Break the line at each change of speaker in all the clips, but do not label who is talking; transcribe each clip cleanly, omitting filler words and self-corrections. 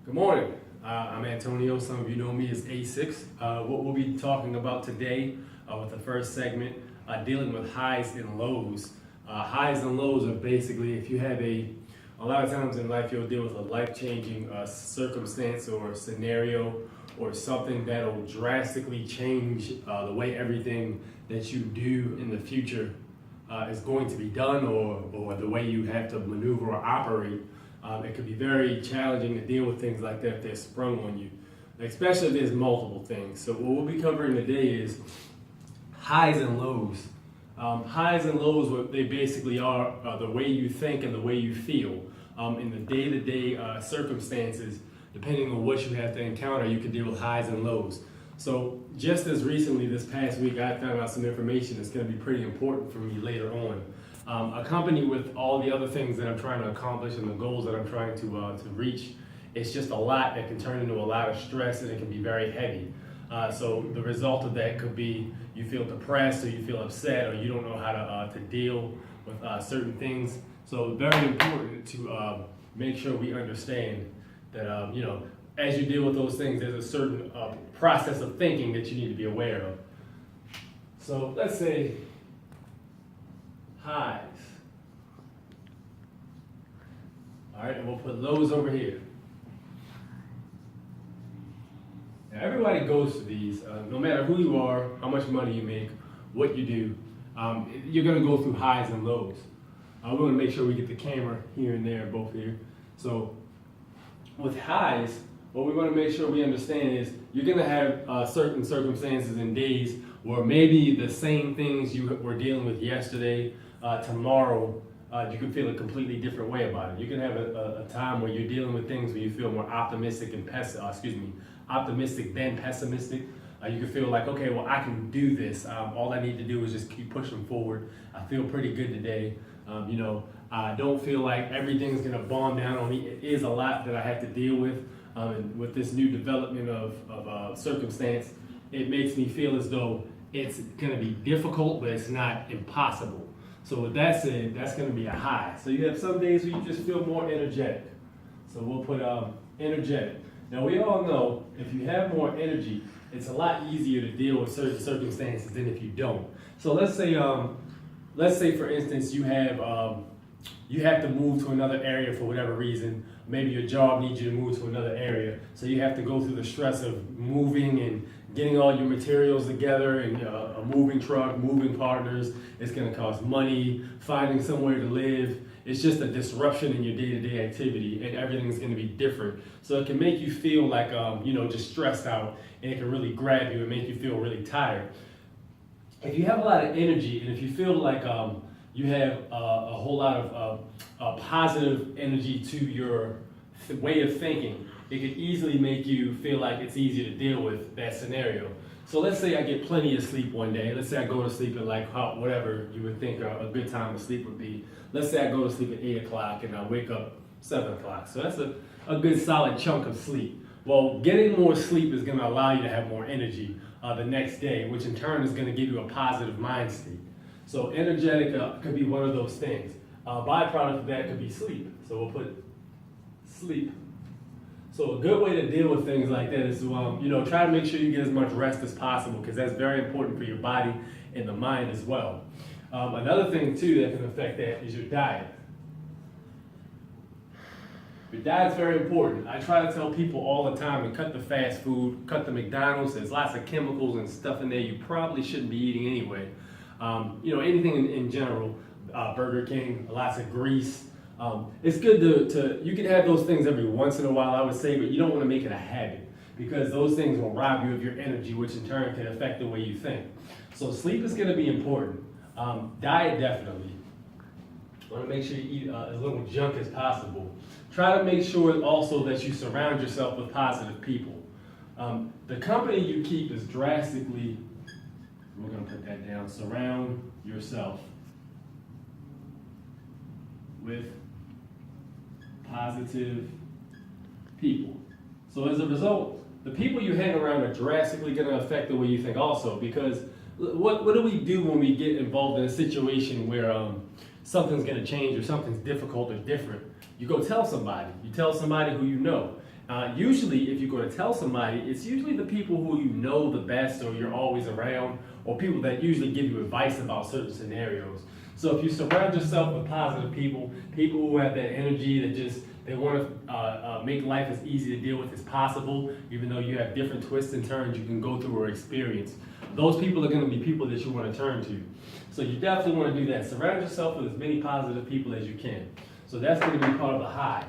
Good morning. I'm Antonio. Some of you know me as A6. What we'll be talking about today with the first segment, dealing with highs and lows. Highs and lows are basically if you have a lot of times in life you'll deal with a life-changing circumstance or scenario or something that'll drastically change the way everything that you do in the future is going to be done or the way you have to maneuver or operate. It can be very challenging to deal with things like that if they're sprung on you, especially if there's multiple things. So what we'll be covering today is highs and lows. Highs and lows, what they basically are the way you think and the way you feel. In the day-to-day circumstances, depending on what you have to encounter, you can deal with highs and lows. So just as recently, this past week, I found out some information that's going to be pretty important for me later on. Accompanied with all the other things that I'm trying to accomplish and the goals that I'm trying to reach, it's just a lot that can turn into a lot of stress and it can be very heavy. So the result of that could be you feel depressed or you feel upset or you don't know how to deal with certain things. So very important to make sure we understand that, as you deal with those things, there's a certain process of thinking that you need to be aware of. So let's say highs. All right, and we'll put lows over here. Now, everybody goes through these, no matter who you are, how much money you make, what you do, you're gonna go through highs and lows. We wanna make sure we get the camera here and there, both here. So with highs, what we wanna make sure we understand is you're gonna have certain circumstances and days where maybe the same things you were dealing with yesterday, tomorrow, you can feel a completely different way about it. You can have a time where you're dealing with things where you feel more optimistic and optimistic than pessimistic. You can feel like, okay, well, I can do this. All I need to do is just keep pushing forward. I feel pretty good today. I don't feel like everything's gonna bomb down on me. It is a lot that I have to deal with. And with this new development of circumstance, it makes me feel as though it's gonna be difficult, but it's not impossible. So with that said, that's gonna be a high. So you have some days where you just feel more energetic. So we'll put energetic. Now we all know if you have more energy, it's a lot easier to deal with certain circumstances than if you don't. So let's say for instance you have to move to another area for whatever reason. Maybe your job needs you to move to another area, so you have to go through the stress of moving and getting all your materials together and a moving truck, moving partners. It's going to cost money, finding somewhere to live. It's just a disruption in your day-to-day activity, and everything's going to be different. So it can make you feel like just stressed out, and it can really grab you and make you feel really tired. If you have a lot of energy, and if you feel like you have a whole lot of positive energy to your way of thinking, it could easily make you feel like it's easier to deal with that scenario. So let's say I get plenty of sleep one day. Let's say I go to sleep at whatever you would think a good time to sleep would be. Let's say I go to sleep at 8 o'clock and I wake up 7 o'clock. So that's a good solid chunk of sleep. Well, getting more sleep is gonna allow you to have more energy the next day, which in turn is gonna give you a positive mind state. So energetic could be one of those things. Byproduct of that could be sleep. So we'll put sleep. So a good way to deal with things like that is to try to make sure you get as much rest as possible, because that's very important for your body and the mind as well. Another thing too that can affect that is your diet. Your diet's very important. I try to tell people all the time to cut the fast food, cut the McDonald's. There's lots of chemicals and stuff in there you probably shouldn't be eating anyway. Anything in general, Burger King, lots of grease. It's good you can have those things every once in a while, I would say, but you don't want to make it a habit, because those things will rob you of your energy, which in turn can affect the way you think. So sleep is going to be important. Diet, definitely. You want to make sure you eat as little junk as possible. Try to make sure also that you surround yourself with positive people. The company you keep is drastically, we're going to put that down, surround yourself with positive people. So as a result, the people you hang around are drastically going to affect the way you think also, because what do we do when we get involved in a situation where something's going to change or something's difficult or different? You go tell somebody. You tell somebody who you know. Usually, if you go to tell somebody, it's usually the people who you know the best or you're always around, or people that usually give you advice about certain scenarios. So if you surround yourself with positive people, people who have that energy that just, they want to make life as easy to deal with as possible, even though you have different twists and turns you can go through or experience. Those people are going to be people that you want to turn to. So you definitely want to do that. Surround yourself with as many positive people as you can. So that's going to be part of the high.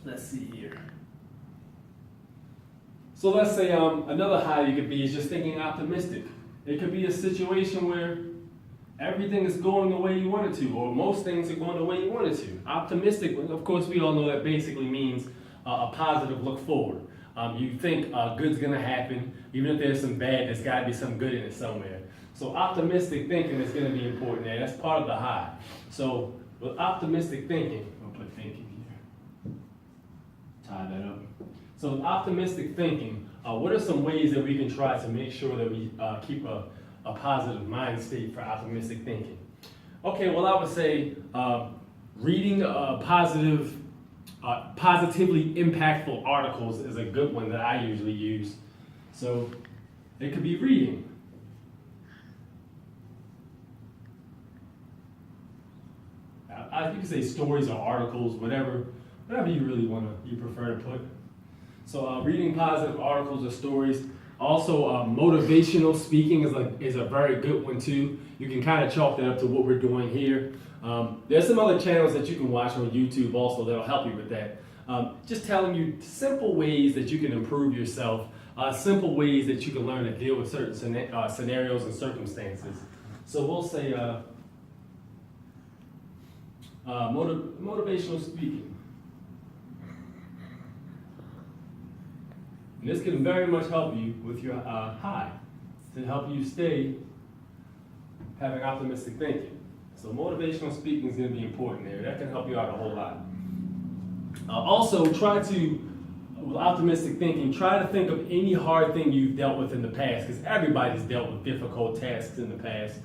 Let's see here. So let's say another high you could be is just thinking optimistic. It could be a situation where everything is going the way you want it to, or most things are going the way you want it to. Optimistic, of course, we all know that basically means a positive look forward. You think good's going to happen, even if there's some bad, there's got to be some good in it somewhere. So optimistic thinking is going to be important there. That's part of the high. So with optimistic thinking, I'll put thinking here. Tie that up. So with optimistic thinking, what are some ways that we can try to make sure that we keep a positive mind state for optimistic thinking? Okay, well, I would say reading positively impactful articles is a good one that I usually use. So it could be reading. You can say stories or articles, whatever you really you prefer to put. So reading positive articles or stories. Also, motivational speaking is a very good one too. You can kind of chalk that up to what we're doing here. There's some other channels that you can watch on YouTube also that'll help you with that. Just telling you simple ways that you can improve yourself, simple ways that you can learn to deal with certain scenarios and circumstances. So we'll say motivational speaking. And this can very much help you with your high, to help you stay having optimistic thinking. So motivational speaking is going to be important there. That can help you out a whole lot. Also, with optimistic thinking, try to think of any hard thing you've dealt with in the past, because everybody's dealt with difficult tasks in the past.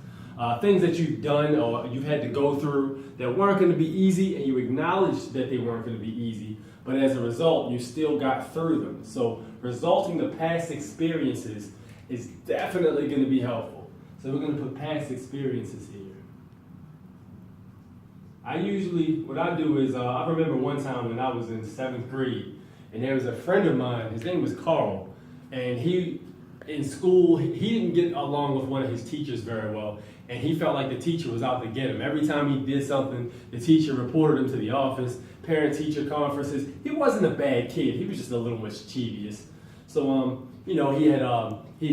Things that you've done or you've had to go through that weren't going to be easy, and you acknowledged that they weren't going to be easy, but as a result, you still got through them. So resulting the past experiences is definitely going to be helpful. So we're going to put past experiences here. What I do is, I remember one time when I was in 7th grade, and there was a friend of mine, his name was Carl, and in school, he didn't get along with one of his teachers very well, and he felt like the teacher was out to get him. Every time he did something, the teacher reported him to the office, parent-teacher conferences. He wasn't a bad kid, he was just a little mischievous. So, he had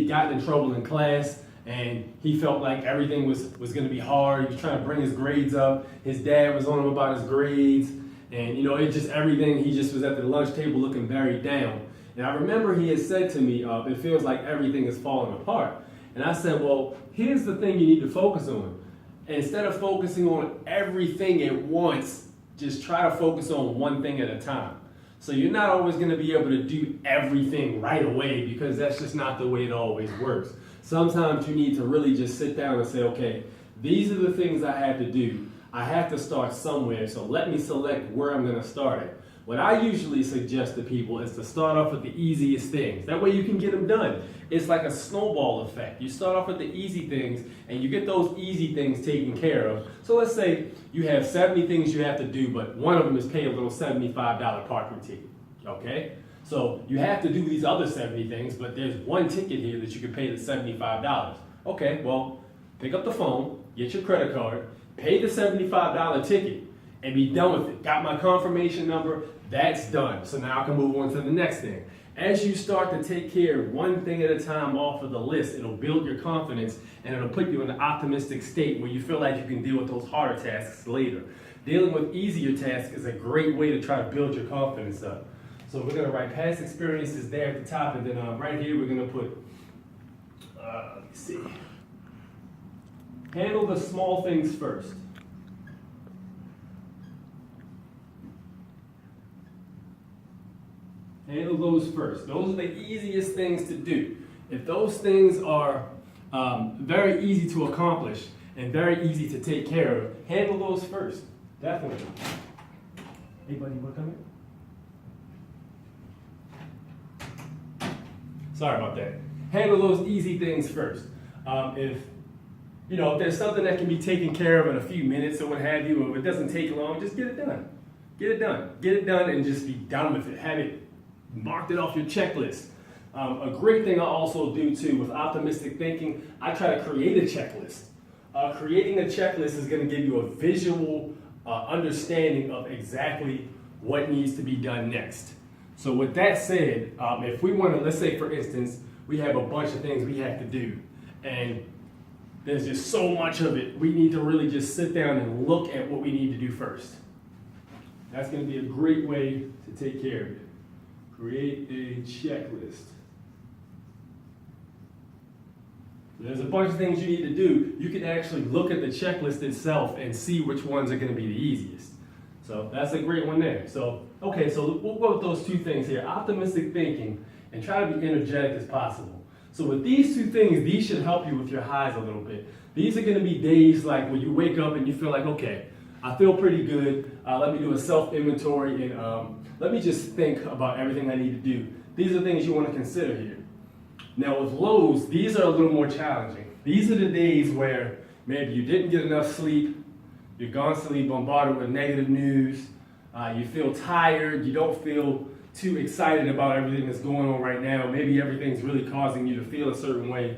gotten in trouble in class, and he felt like everything was going to be hard. He was trying to bring his grades up. His dad was on him about his grades, and everything. He just was at the lunch table looking very down. And I remember he had said to me, "It feels like everything is falling apart." And I said, "Well, here's the thing you need to focus on. Instead of focusing on everything at once, just try to focus on one thing at a time. So you're not always going to be able to do everything right away, because that's just not the way it always works. Sometimes you need to really just sit down and say, okay, these are the things I have to do. I have to start somewhere, so let me select where I'm going to start at." What I usually suggest to people is to start off with the easiest things. That way you can get them done. It's like a snowball effect. You start off with the easy things, and you get those easy things taken care of. So let's say you have 70 things you have to do, but one of them is pay a little $75 parking ticket, okay? So you have to do these other 70 things, but there's one ticket here that you can pay the $75. Okay, well, pick up the phone, get your credit card, pay the $75 ticket, and be done with it. Got my confirmation number, that's done. So now I can move on to the next thing. As you start to take care of one thing at a time off of the list, it'll build your confidence, and it'll put you in an optimistic state where you feel like you can deal with those harder tasks later. Dealing with easier tasks is a great way to try to build your confidence up. So we're going to write past experiences there at the top, and then right here we're going to put, let me see, handle the small things first. Handle those first. Those are the easiest things to do. If those things are very easy to accomplish and very easy to take care of, handle those first. Definitely. Hey buddy, you want to come Sorry about that. Handle those easy things first. If there's something that can be taken care of in a few minutes or what have you, or if it doesn't take long, just get it done. Get it done. Get it done and just be done with it. Have it marked it off your checklist. A great thing I also do too with optimistic thinking, I try to create a checklist. Creating a checklist is going to give you a visual understanding of exactly what needs to be done next. So with that said, if we want to, let's say for instance, we have a bunch of things we have to do, and there's just so much of it, we need to really just sit down and look at what we need to do first. That's going to be a great way to take care of it. Create a checklist. There's a bunch of things you need to do. You can actually look at the checklist itself and see which ones are going to be the easiest. So that's a great one there. So, okay, so we'll go with those two things here. Optimistic thinking and try to be energetic as possible. So with these two things, these should help you with your highs a little bit. These are going to be days like when you wake up and you feel like, okay, I feel pretty good. Let me do a self-inventory and let me just think about everything I need to do. These are things you want to consider here. Now with lows, these are a little more challenging. These are the days where maybe you didn't get enough sleep, you're constantly bombarded with negative news, you feel tired, you don't feel too excited about everything that's going on right now. Maybe everything's really causing you to feel a certain way.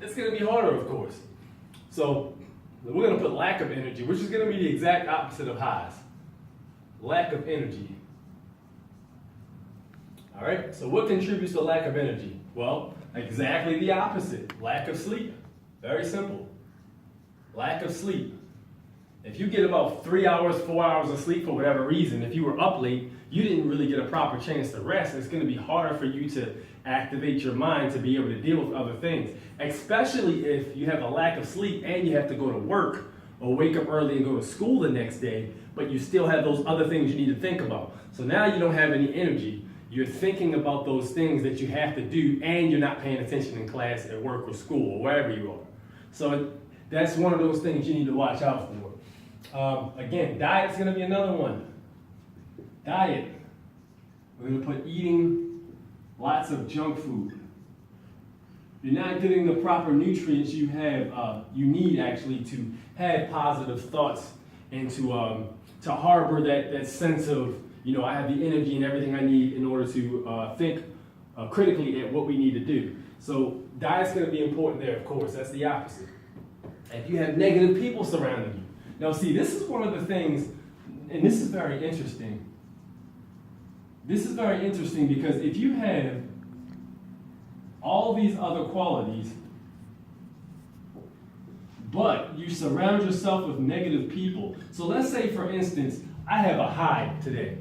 It's going to be harder, of course. So we're going to put lack of energy, which is going to be the exact opposite of highs. Lack of energy. All right, so what contributes to lack of energy? Well, exactly the opposite, lack of sleep. Very simple. Lack of sleep. If you get about 3 hours, 4 hours of sleep for whatever reason, if you were up late, you didn't really get a proper chance to rest. It's going to be harder for you to activate your mind to be able to deal with other things, especially if you have a lack of sleep and you have to go to work or wake up early and go to school the next day, but you still have those other things you need to think about. So now you don't have any energy. You're thinking about those things that you have to do, and you're not paying attention in class, at work, or school, or wherever you are. So that's one of those things you need to watch out for. Again, diet's going to be another one. Diet. We're going to put eating lots of junk food. You're not getting the proper nutrients you need actually to have positive thoughts and to harbor that sense of, I have the energy and everything I need in order to think critically at what we need to do. So diet's going to be important there, of course. That's the opposite. If you have negative people surrounding you. Now see, this is one of the things, and this is very interesting. This is very interesting because if you have all these other qualities, but you surround yourself with negative people. So let's say, for instance, I have a high today.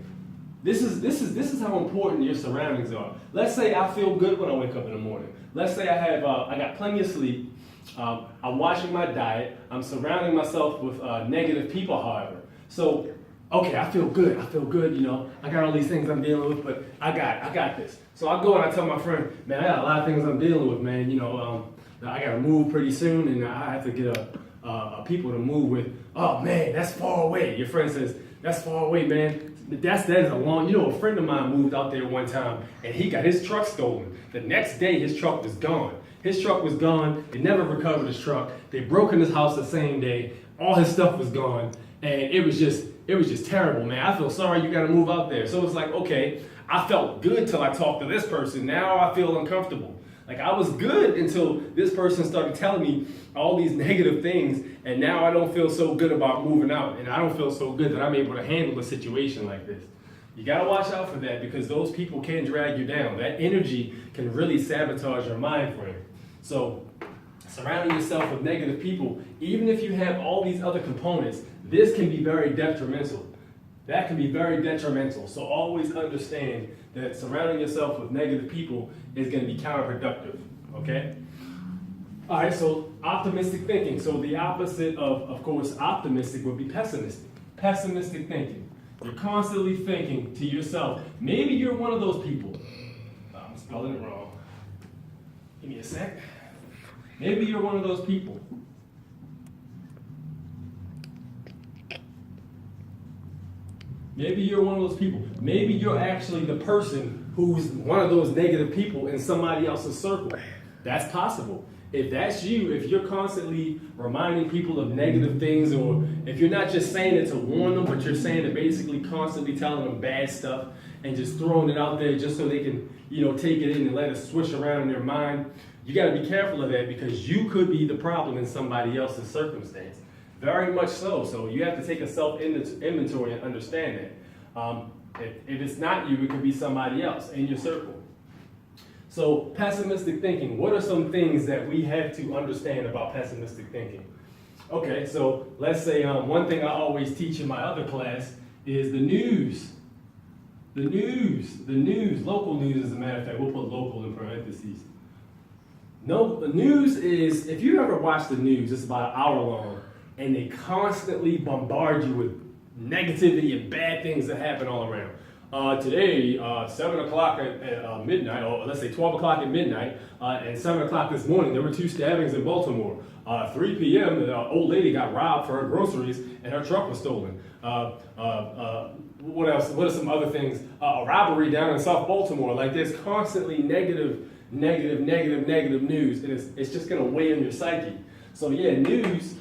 This is how important your surroundings are. Let's say I feel good when I wake up in the morning. Let's say I got plenty of sleep. I'm watching my diet. I'm surrounding myself with negative people, however. So, okay, I feel good. I got all these things I'm dealing with, but I got this. So I go and I tell my friend, man, I got a lot of things I'm dealing with, man. I got to move pretty soon, and I have to get a people to move with. Oh man, that's far away. Your friend says, that's far away, man. That is a long, a friend of mine moved out there one time and he got his truck stolen. The next day his truck was gone. His truck was gone. They never recovered his truck. They broke in his house the same day. All his stuff was gone. And it was just terrible, man. I feel sorry you got to move out there. So it's like, okay, I felt good till I talked to this person. Now I feel uncomfortable. Like I was good until this person started telling me all these negative things, and now I don't feel so good about moving out, and I don't feel so good that I'm able to handle a situation like this. You gotta watch out for that because those people can drag you down. That energy can really sabotage your mind frame. So surrounding yourself with negative people, even if you have all these other components, this can be very detrimental. That can be very detrimental. So always understand that surrounding yourself with negative people is going to be counterproductive, okay? All right, so optimistic thinking. So the opposite of course, optimistic would be pessimistic. Pessimistic thinking. You're constantly thinking to yourself, maybe you're one of those people. I'm spelling it wrong. Give me a sec. Maybe you're one of those people. Maybe you're one of those people. Maybe you're actually the person who's one of those negative people in somebody else's circle. That's possible. If that's you, if you're constantly reminding people of negative things, or if you're not just saying it to warn them, but you're saying it basically constantly telling them bad stuff and just throwing it out there just so they can, take it in and let it swish around in their mind, you got to be careful of that, because you could be the problem in somebody else's circumstance. Very much so. So you have to take a self-inventory and understand that. If it's not you, it could be somebody else in your circle. So pessimistic thinking, what are some things that we have to understand about pessimistic thinking? Okay, so let's say one thing I always teach in my other class is the news. The news, local news as a matter of fact, we'll put local in parentheses. No, the news is, if you ever watch the news, it's about an hour long, and they constantly bombard you with negativity and bad things that happen all around. Today, 7 o'clock at midnight, or let's say 12 o'clock at midnight, and 7 o'clock this morning, there were 2 stabbings in Baltimore. 3 p.m., the old lady got robbed for her groceries, and her truck was stolen. What else? What are some other things? A robbery down in South Baltimore. Like, there's constantly negative news, and it's just going to weigh on your psyche. So yeah, news.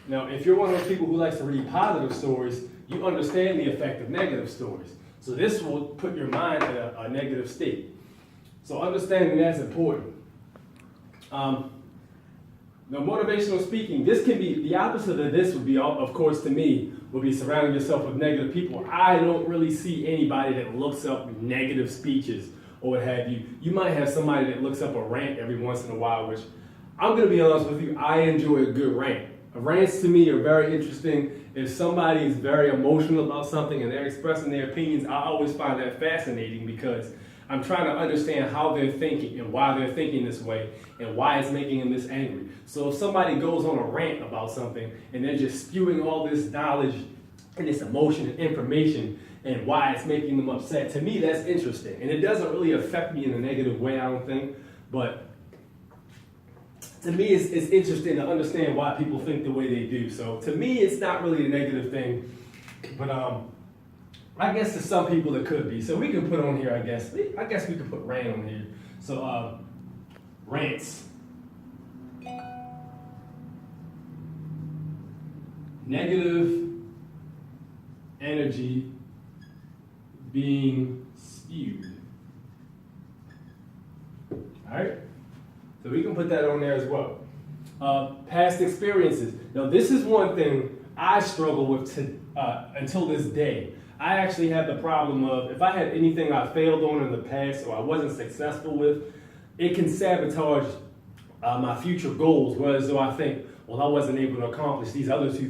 Now, if you're one of those people who likes to read positive stories, you understand the effect of negative stories. So this will put your mind in a negative state. So understanding that's important. Now, motivational speaking, this can be, the opposite of this would be, of course, to me, would be surrounding yourself with negative people. I don't really see anybody that looks up negative speeches or what have you. You might have somebody that looks up a rant every once in a while, which I'm going to be honest with you, I enjoy a good rant. Rants to me are very interesting. If somebody is very emotional about something and they're expressing their opinions, I always find that fascinating, because I'm trying to understand how they're thinking and why they're thinking this way and why it's making them this angry. So if somebody goes on a rant about something and they're just spewing all this knowledge and this emotion and information and why it's making them upset, to me that's interesting. And it doesn't really affect me in a negative way, I don't think, but to me, it's interesting to understand why people think the way they do. So to me, it's not really a negative thing, but I guess to some people it could be. So we can put on here, I guess we could put rant on here. So rants. Negative energy being spewed. All right? So we can put that on there as well. Past experiences. Now, this is one thing I struggle with until this day. I actually have the problem of, if I had anything I failed on in the past or I wasn't successful with, it can sabotage my future goals. Whereas though I think, well, I wasn't able to accomplish these other 2